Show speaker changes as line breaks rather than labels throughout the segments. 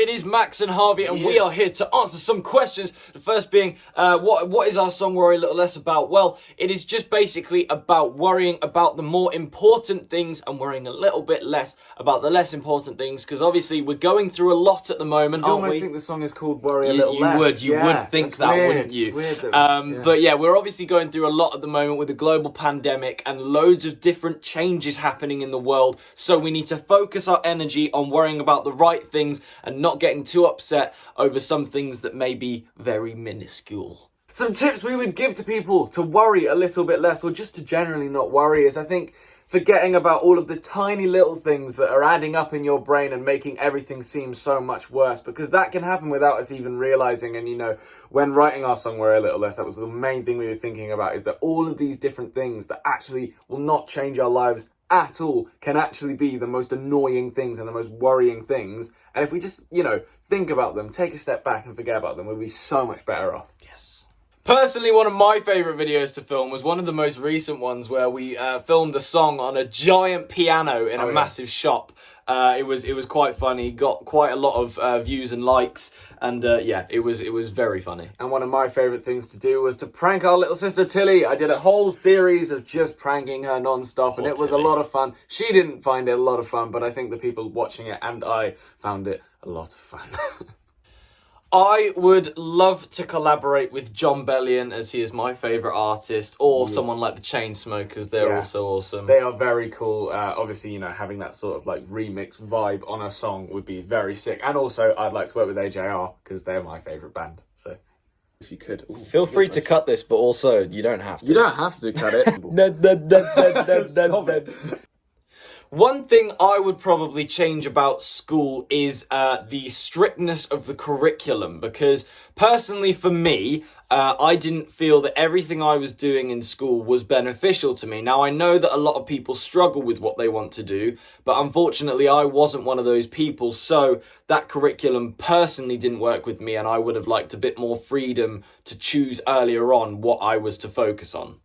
It is Max and Harvey, and we are here to answer some questions. The first being, what is our song Worry a Little Less about? Well, it is just basically about worrying about the more important things and worrying a little bit less about the less important things, because obviously we're going through a lot at the moment, aren't we?
I almost think the song is called Worry a Little Less.
You would think that,
weird.
wouldn't you?
It's weird that
But yeah, we're obviously going through a lot at the moment with the global pandemic and loads of different changes happening in the world, so we need to focus our energy on worrying about the right things and not getting too upset over some things that may be very minuscule.
Some tips we would give to people to worry a little bit less, or just to generally not worry, is I think forgetting about all of the tiny little things that are adding up in your brain and making everything seem so much worse, because that can happen without us even realizing. And you know, when writing our song Worry a Little Less, that was the main thing we were thinking about, is that all of these different things that actually will not change our lives at all can actually be the most annoying things and the most worrying things. And if we just, you know, think about them, take a step back and forget about them, we'll be so much better off.
Yes. Personally, one of my favourite videos to film was one of the most recent ones where we filmed a song on a giant piano in a massive shop. It was quite funny, got quite a lot of views and likes, and yeah, it was very funny.
And one of my favourite things to do was to prank our little sister Tilly. I did a whole series of just pranking her non-stop, and it was a lot of fun. She didn't find it a lot of fun, but I think the people watching it and I found it a lot of fun.
I would love to collaborate with John Bellion, as he is my favourite artist, or someone like the Chainsmokers. They're also awesome.
They are very cool. Obviously, you know, having that sort of like remix vibe on a song would be very sick. And also, I'd like to work with AJR, because they're my favourite band. So, if you could. Ooh,
feel free to cut this, but also, you don't have to.
You don't have to cut it. Stop it.
One thing I would probably change about school is the strictness of the curriculum, because personally for me, I didn't feel that everything I was doing in school was beneficial to me. Now, I know that a lot of people struggle with what they want to do, but unfortunately I wasn't one of those people, so that curriculum personally didn't work with me, and I would have liked a bit more freedom to choose earlier on what I was to focus on.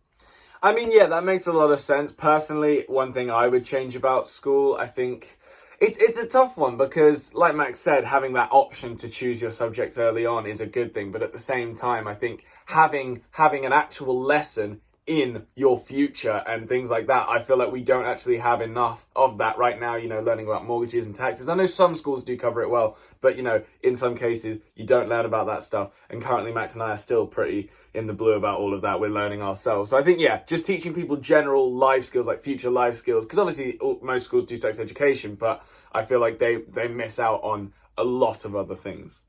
I mean, yeah, that makes a lot of sense. Personally, one thing I would change about school, I think it's a tough one, because like Max said, having that option to choose your subject early on is a good thing. But at the same time, I think having an actual lesson in your future and things like that, I feel like we don't actually have enough of that right now, you know, learning about mortgages and taxes. I know some schools do cover it well, but you know, in some cases you don't learn about that stuff, and currently Max and I are still pretty in the blue about all of that. We're learning ourselves. So I think, yeah, just teaching people general life skills, like future life skills, because obviously most schools do sex education, but I feel like they miss out on a lot of other things.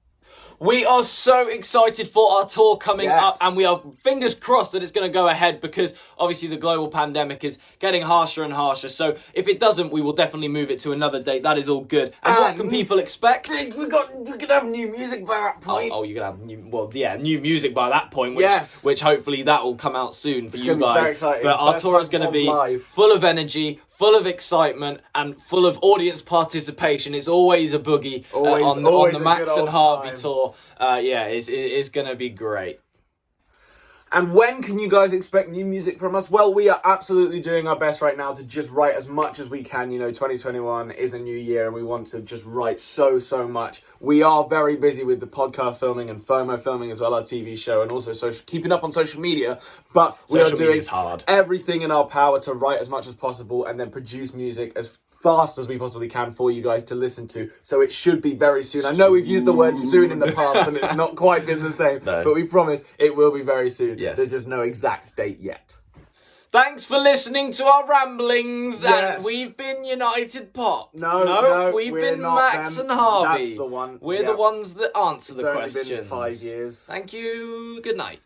We are so excited for our tour coming up, and we are fingers crossed that it's going to go ahead, because obviously the global pandemic is getting harsher and harsher. So if it doesn't, we will definitely move it to another date. That is all good. And what can people expect?
We're gonna have new music by that point.
Oh, you're gonna have new music by that point. Which hopefully that will come out soon for you guys.
Very exciting.
But our tour is going to be full of energy, full of excitement, and full of audience participation. It's always a boogie on the Max and Harvey tour. Yeah, it's going to be great.
And when can you guys expect new music from us? Well, we are absolutely doing our best right now to just write as much as we can. You know, 2021 is a new year and we want to just write so much. We are very busy with the podcast filming and FOMO filming as well, our TV show, and also keeping up on social media. But we are doing everything in our power to write as much as possible and then produce music as fast as we possibly can for you guys to listen to. So it should be very soon. I know we've used the word soon in the past and it's not quite been the same, but we promise it will be very soon.
Yes.
There's just no exact date yet.
Thanks for listening to our ramblings, and we've been United Pop.
No,
we've been Max and Harvey.
That's the one.
We're the ones that answer the questions.
It's only been 5 years.
Thank you. Good night.